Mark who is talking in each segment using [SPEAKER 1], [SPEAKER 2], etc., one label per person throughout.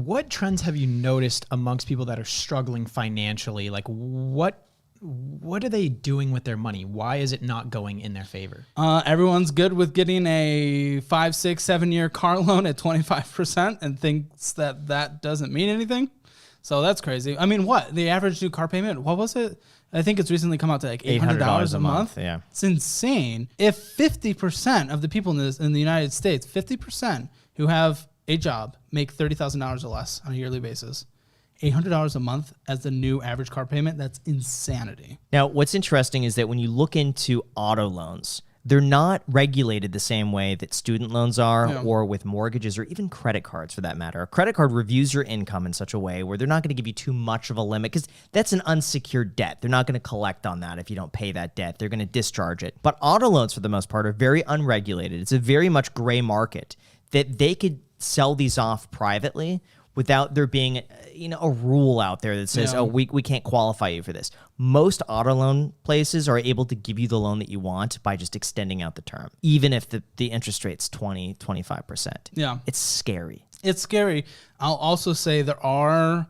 [SPEAKER 1] What trends have you noticed amongst people that are struggling financially? Like what are they doing with their money? Why is it not going in their favor?
[SPEAKER 2] Everyone's good with getting a 5, 6, 7-year car loan at 25% and thinks that that doesn't mean anything. So that's crazy. I mean, what? The average new car payment, what was it? I think it's recently come out to like $800 a month.
[SPEAKER 3] Yeah.
[SPEAKER 2] It's insane. If 50% of the people in the United States, 50% who have a job make $30,000 or less on a yearly basis, $800 a month as the new average car payment, that's insanity.
[SPEAKER 3] Now, what's interesting is that when you look into auto loans, they're not regulated the same way that student loans are or with mortgages or even credit cards for that matter. A credit card reviews your income in such a way where they're not going to give you too much of a limit because that's an unsecured debt. They're not going to collect on that if you don't pay that debt. They're going to discharge it. But auto loans, for the most part, are very unregulated. It's a very much gray market that they could sell these off privately without there being, a rule out there that says, oh, we can't qualify you for this. Most auto loan places are able to give you the loan that you want by just extending out the term, even if the interest rate's 20, 25%.
[SPEAKER 2] Yeah.
[SPEAKER 3] It's scary.
[SPEAKER 2] It's scary. I'll also say there are,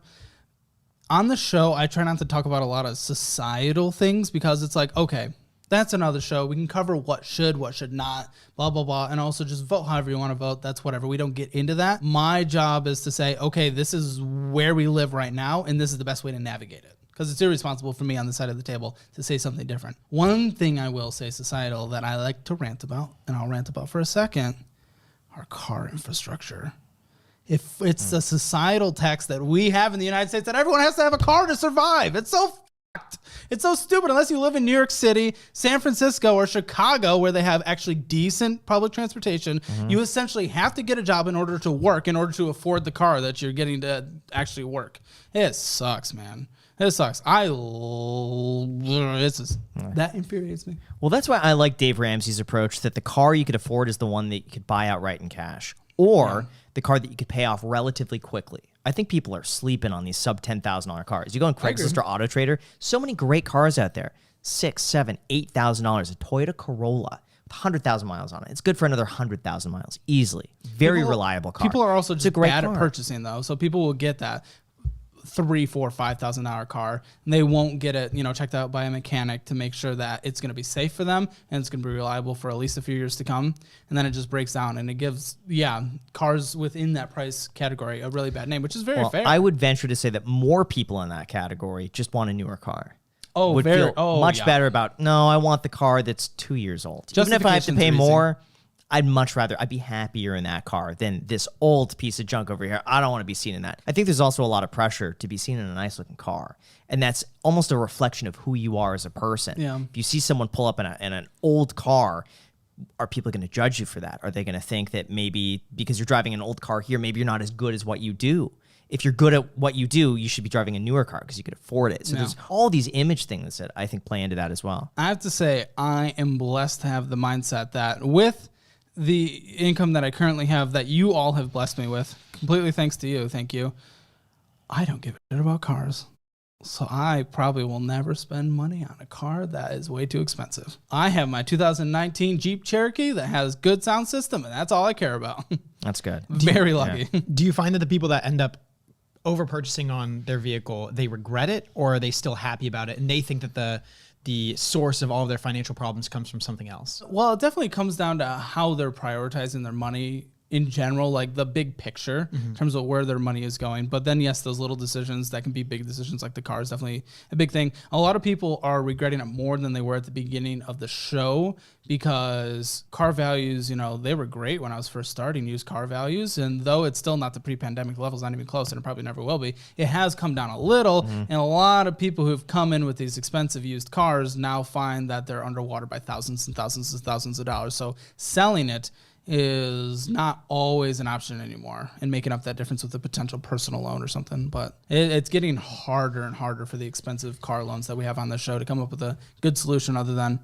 [SPEAKER 2] on the show, I try not to talk about a lot of societal things because it's like, okay, that's another show. We can cover what should not, blah, blah, blah. And also just vote however you want to vote. That's whatever. We don't get into that. My job is to say, okay, this is where we live right now, and this is the best way to navigate it. Because it's irresponsible for me on the side of the table to say something different. One thing I will say societal that I like to rant about, and I'll rant about for a second, our car infrastructure. If it's the societal tax that we have in the United States that everyone has to have a car to survive. It's so fucked. It's so stupid. Unless you live in New York City, San Francisco, or Chicago, where they have actually decent public transportation, you essentially have to get a job in order to work, in order to afford the car that you're getting to actually work. It sucks, man. It sucks. That infuriates me.
[SPEAKER 3] Well, that's why I like Dave Ramsey's approach that the car you could afford is the one that you could buy outright in cash, or the car that you could pay off relatively quickly. I think people are sleeping on these sub $10,000 cars. You go on Craigslist or Auto Trader, so many great cars out there. $6,000, $7,000, $8,000. A Toyota Corolla with 100,000 miles on it. It's good for another 100,000 miles easily. Very reliable car.
[SPEAKER 2] People are also just bad
[SPEAKER 3] car
[SPEAKER 2] at purchasing though, so people will get that $3,000, $4,000, $5,000 car, and they won't get it, checked out by a mechanic to make sure that it's going to be safe for them and it's going to be reliable for at least a few years to come. And then it just breaks down, and it gives, cars within that price category a really bad name, which is very fair.
[SPEAKER 3] I would venture to say that more people in that category just want a newer car.
[SPEAKER 2] Would feel
[SPEAKER 3] much better about, no, I want the car that's 2 years old. Even if I have to pay more, I'd be happier in that car than this old piece of junk over here. I don't want to be seen in that. I think there's also a lot of pressure to be seen in a nice looking car. And that's almost a reflection of who you are as a person.
[SPEAKER 2] Yeah.
[SPEAKER 3] If you see someone pull up in an old car, are people going to judge you for that? Are they going to think that maybe because you're driving an old car here, maybe you're not as good as what you do? If you're good at what you do, you should be driving a newer car because you could afford it. So there's all these image things that I think play into that as well.
[SPEAKER 2] I have to say, I am blessed to have the mindset that with the income that I currently have, that you all have blessed me with, completely thanks to you, thank you, I don't give a shit about cars. So I probably will never spend money on a car that is way too expensive. I have my 2019 Jeep Cherokee that has good sound system, and that's all I care about.
[SPEAKER 3] That's good.
[SPEAKER 2] Very lucky.
[SPEAKER 1] Yeah. Do you find that the people that end up over purchasing on their vehicle, they regret it, or are they still happy about it and they think that the source of all of their financial problems comes from something else?
[SPEAKER 2] Well, it definitely comes down to how they're prioritizing their money in general, like the big picture in terms of where their money is going. But then, yes, those little decisions that can be big decisions, like the car is definitely a big thing. A lot of people are regretting it more than they were at the beginning of the show because car values, they were great when I was first starting used car values. And though it's still not the pre-pandemic levels, not even close, and it probably never will be, it has come down a little. And a lot of people who've come in with these expensive used cars now find that they're underwater by thousands and thousands and thousands of dollars. So selling it is not always an option anymore, and making up that difference with a potential personal loan or something. But it's getting harder and harder for the expensive car loans that we have on the show to come up with a good solution other than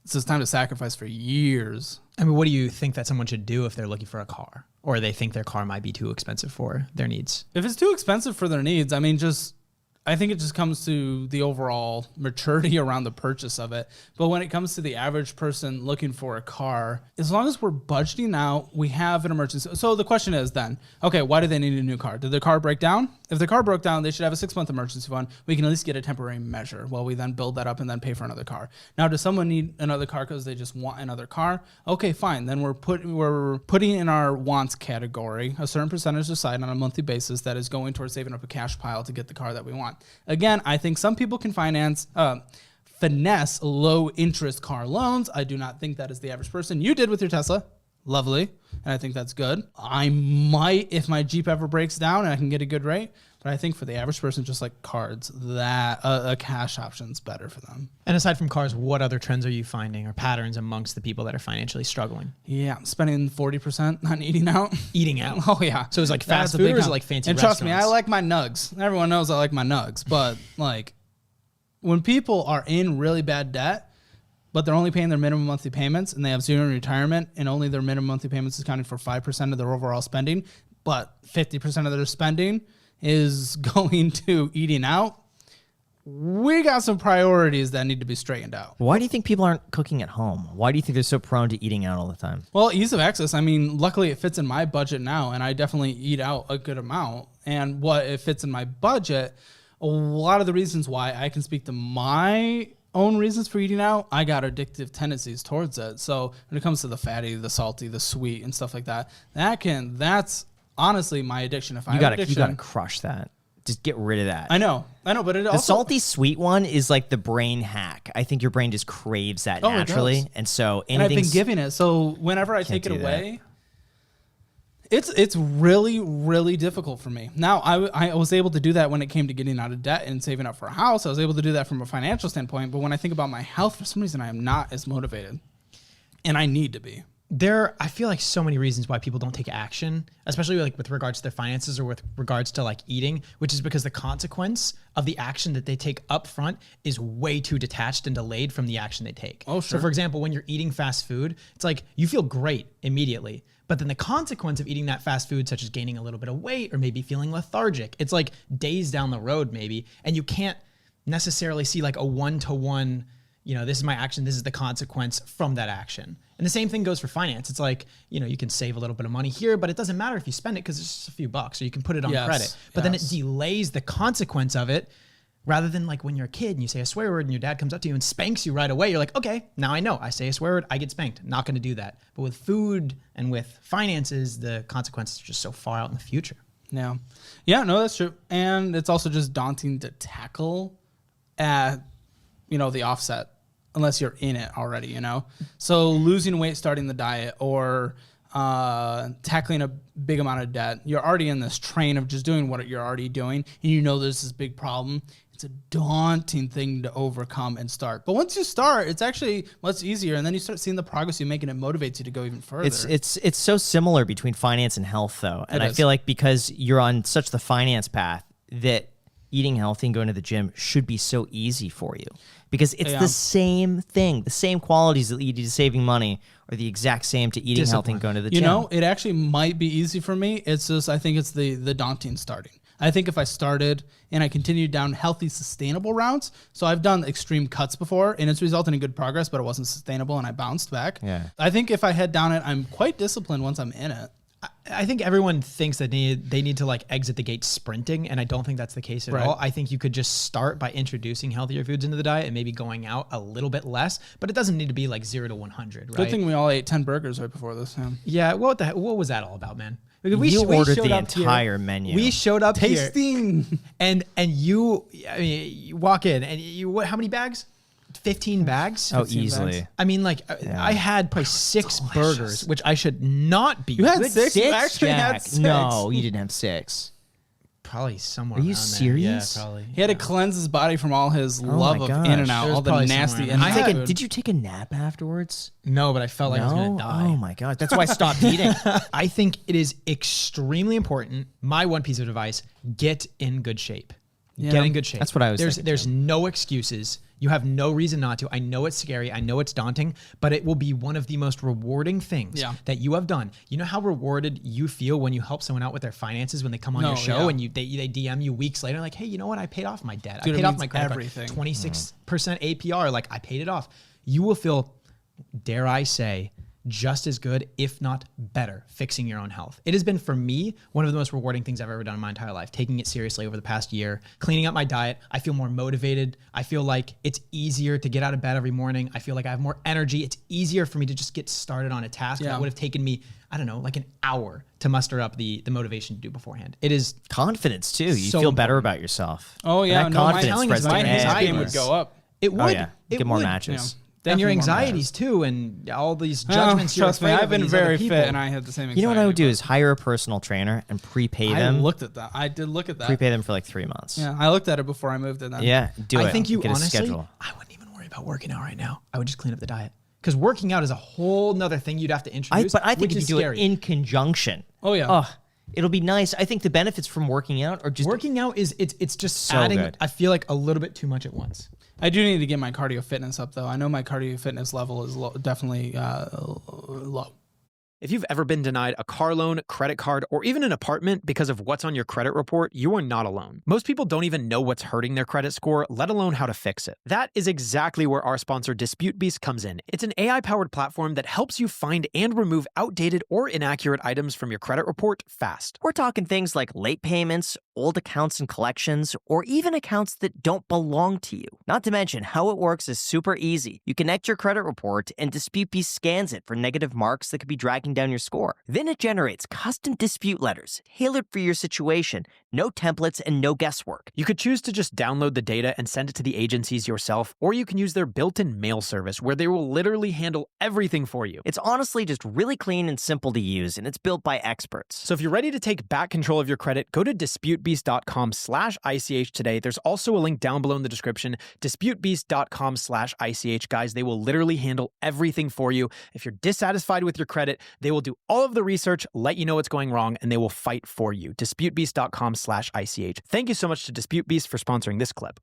[SPEAKER 2] it's just time to sacrifice for years.
[SPEAKER 1] I mean, what do you think that someone should do if they're looking for a car, or they think their car might be too expensive for their needs?
[SPEAKER 2] If it's too expensive for their needs, I mean, just I think it just comes to the overall maturity around the purchase of it. But when it comes to the average person looking for a car, as long as we're budgeting out, we have an emergency. So the question is then, okay, why do they need a new car? Did their car break down? If the car broke down, they should have a 6-month emergency fund. We can at least get a temporary measure while we then build that up and then pay for another car. Now, does someone need another car because they just want another car? Okay, fine. Then we're putting in our wants category a certain percentage aside on a monthly basis that is going towards saving up a cash pile to get the car that we want. Again, I think some people can finesse low interest car loans. I do not think that is the average person. You did with your Tesla. Lovely. And I think that's good. I might, if my Jeep ever breaks down and I can get a good rate, but I think for the average person, just like cards, that a cash option is better for them.
[SPEAKER 1] And aside from cars, what other trends are you finding or patterns amongst the people that are financially struggling?
[SPEAKER 2] Yeah, spending 40% on eating out.
[SPEAKER 1] Eating out.
[SPEAKER 2] Oh, yeah.
[SPEAKER 1] So it's like fast food or is it like fancy restaurants?
[SPEAKER 2] And trust me, I like my nugs. Everyone knows I like my nugs. But like when people are in really bad debt, but they're only paying their minimum monthly payments and they have zero in retirement and only their minimum monthly payments is accounting for 5% of their overall spending, but 50% of their spending is going to eating out, we got some priorities that need to be straightened out.
[SPEAKER 3] Why do you think people aren't cooking at home? Why do you think they're so prone to eating out all the time?
[SPEAKER 2] Well, ease of access. I mean, luckily it fits in my budget now, and I definitely eat out a good amount. And what it fits in my budget, a lot of the reasons why I can speak to my own reasons for eating out, I got addictive tendencies towards it. So when it comes to the fatty, the salty, the sweet, and stuff like that, that's honestly my addiction. If
[SPEAKER 3] you gotta crush that. Just get rid of that.
[SPEAKER 2] I know, but it
[SPEAKER 3] the salty sweet one is like the brain hack. I think your brain just craves that naturally, and so
[SPEAKER 2] I've been giving it. So whenever I take it away, it's really, really difficult for me. Now I was able to do that when it came to getting out of debt and saving up for a house. I was able to do that from a financial standpoint. But when I think about my health, for some reason, I am not as motivated, and I need to be.
[SPEAKER 1] I feel like so many reasons why people don't take action, especially like with regards to their finances or with regards to like eating, which is because the consequence of the action that they take up front is way too detached and delayed from the action they take.
[SPEAKER 2] Oh, sure.
[SPEAKER 1] So for example, when you're eating fast food, it's like you feel great immediately, but then the consequence of eating that fast food, such as gaining a little bit of weight or maybe feeling lethargic, it's like days down the road maybe, and you can't necessarily see like a one-to-one, this is my action, this is the consequence from that action. And the same thing goes for finance. It's like, you can save a little bit of money here, but it doesn't matter if you spend it because it's just a few bucks, or you can put it on credit. But then it delays the consequence of it, rather than like when you're a kid and you say a swear word and your dad comes up to you and spanks you right away. You're like, okay, now I know. I say a swear word, I get spanked. Not going to do that. But with food and with finances, the consequences are just so far out in the future.
[SPEAKER 2] Yeah, no, that's true. And it's also just daunting to tackle at, the offset. Unless you're in it already, So losing weight, starting the diet, or tackling a big amount of debt, you're already in this train of just doing what you're already doing, and there's this big problem. It's a daunting thing to overcome and start. But once you start, it's actually much easier, and then you start seeing the progress you make, and it motivates you to go even further.
[SPEAKER 3] It's so similar between finance and health, though. And I feel like because you're on such the finance path, that eating healthy and going to the gym should be so easy for you. Because it's the same thing. The same qualities that lead you to saving money are the exact same to eating healthy and going to the gym.
[SPEAKER 2] It actually might be easy for me. It's just, I think it's the daunting starting. I think if I started and I continued down healthy, sustainable routes, so I've done extreme cuts before, and it's resulted in good progress, but it wasn't sustainable, and I bounced back.
[SPEAKER 3] Yeah.
[SPEAKER 2] I think if I head down it, I'm quite disciplined once I'm in it.
[SPEAKER 1] I think everyone thinks that they need to like exit the gate sprinting, and I don't think that's the case at all. I think you could just start by introducing healthier foods into the diet and maybe going out a little bit less, but it doesn't need to be like 0 to 100, right?
[SPEAKER 2] Good thing we all ate 10 burgers right before this.
[SPEAKER 1] Yeah, what was that all about, man?
[SPEAKER 3] We ordered the entire menu.
[SPEAKER 1] We showed up
[SPEAKER 2] tasting,
[SPEAKER 1] here, and you walk in, and how many bags? 15 bags?
[SPEAKER 3] Oh, easily.
[SPEAKER 1] Bags. I mean, I had probably 6 burgers, which I should not be.
[SPEAKER 2] You had 6? You
[SPEAKER 3] actually had 6. No, you didn't have 6.
[SPEAKER 1] Probably somewhere.
[SPEAKER 3] Are you serious?
[SPEAKER 1] Yeah, probably.
[SPEAKER 2] He had to cleanse his body from all his love of In-N-Out, all the nasty
[SPEAKER 3] In-N-Out. Did you take a nap afterwards?
[SPEAKER 1] No, but I felt like I was going to die.
[SPEAKER 3] Oh my God. That's why I stopped eating.
[SPEAKER 1] I think it is extremely important. My one piece of advice, get in good shape. Get in good shape.
[SPEAKER 3] That's what I was thinking,
[SPEAKER 1] There's no excuses. You have no reason not to. I know it's scary. I know it's daunting, but it will be one of the most rewarding things that you have done. You know how rewarded you feel when you help someone out with their finances when they come on your show and they DM you weeks later like, hey, you know what? I paid off my debt.
[SPEAKER 2] Dude,
[SPEAKER 1] I paid off my credit
[SPEAKER 2] everything.
[SPEAKER 1] card. 26% APR. Like I paid it off. You will feel, dare I say, just as good, if not better, fixing your own health. It has been, for me, one of the most rewarding things I've ever done in my entire life, taking it seriously over the past year, cleaning up my diet. I feel more motivated. I feel like it's easier to get out of bed every morning. I feel like I have more energy. It's easier for me to just get started on a task that would have taken me, I don't know, like an hour to muster up the motivation to do beforehand. It is
[SPEAKER 3] confidence too. You
[SPEAKER 1] so
[SPEAKER 3] feel better
[SPEAKER 1] important.
[SPEAKER 3] about yourself.
[SPEAKER 2] Oh yeah,
[SPEAKER 3] And that
[SPEAKER 2] no,
[SPEAKER 3] confidence spreads to
[SPEAKER 2] my
[SPEAKER 3] your
[SPEAKER 2] anxiety
[SPEAKER 3] head.
[SPEAKER 2] would go up.
[SPEAKER 1] It would.
[SPEAKER 3] Oh yeah,
[SPEAKER 1] It
[SPEAKER 3] get more
[SPEAKER 1] would.
[SPEAKER 3] matches.
[SPEAKER 1] And your
[SPEAKER 2] Definitely more
[SPEAKER 1] anxieties too, and all these judgments. You're
[SPEAKER 2] Trust me,
[SPEAKER 1] afraid of
[SPEAKER 2] I've been
[SPEAKER 1] these other
[SPEAKER 2] very
[SPEAKER 1] people.
[SPEAKER 2] fit, and I had the same.
[SPEAKER 3] You know what I would do
[SPEAKER 2] anxiety,
[SPEAKER 3] is hire a personal trainer and prepay
[SPEAKER 2] but
[SPEAKER 3] them.
[SPEAKER 2] I looked at that. I did look at that.
[SPEAKER 3] Prepay them for like 3 months.
[SPEAKER 2] Yeah, I looked at it before I moved in. Then.
[SPEAKER 3] Yeah, do it.
[SPEAKER 1] I think you
[SPEAKER 3] Get a
[SPEAKER 1] honestly,
[SPEAKER 3] schedule.
[SPEAKER 1] I wouldn't even worry about working out right now. I would just clean up the diet. Because working out is a whole nother thing you'd have to introduce.
[SPEAKER 3] But I think
[SPEAKER 1] which
[SPEAKER 3] if you
[SPEAKER 1] is
[SPEAKER 3] do
[SPEAKER 1] scary.
[SPEAKER 3] it in conjunction,
[SPEAKER 2] Oh yeah.
[SPEAKER 3] it'll be nice. I think the benefits from working out are just
[SPEAKER 1] Working out is it's just
[SPEAKER 3] So
[SPEAKER 1] adding.
[SPEAKER 3] good.
[SPEAKER 1] I feel like a little bit too much at once.
[SPEAKER 2] I do need to get my cardio fitness up though. I know my cardio fitness level is definitely low.
[SPEAKER 4] If you've ever been denied a car loan, credit card, or even an apartment because of what's on your credit report, you are not alone. Most people don't even know what's hurting their credit score, let alone how to fix it. That is exactly where our sponsor Dispute Beast comes in. It's an AI-powered platform that helps you find and remove outdated or inaccurate items from your credit report fast.
[SPEAKER 3] We're talking things like late payments, old accounts and collections, or even accounts that don't belong to you. Not to mention, how it works is super easy. You connect your credit report and DisputeBeast scans it for negative marks that could be dragging down your score. Then it generates custom dispute letters tailored for your situation, no templates and no guesswork.
[SPEAKER 4] You could choose to just download the data and send it to the agencies yourself, or you can use their built-in mail service where they will literally handle everything for you.
[SPEAKER 3] It's honestly just really clean and simple to use, and it's built by experts.
[SPEAKER 4] So if you're ready to take back control of your credit, go to disputebeast.com/ICH today. There's also a link down below in the description, disputebeast.com/ICH. Guys, they will literally handle everything for you. If you're dissatisfied with your credit, they will do all of the research, let you know what's going wrong, and they will fight for you. disputebeast.com/ICH. Thank you so much to Dispute Beast for sponsoring this clip.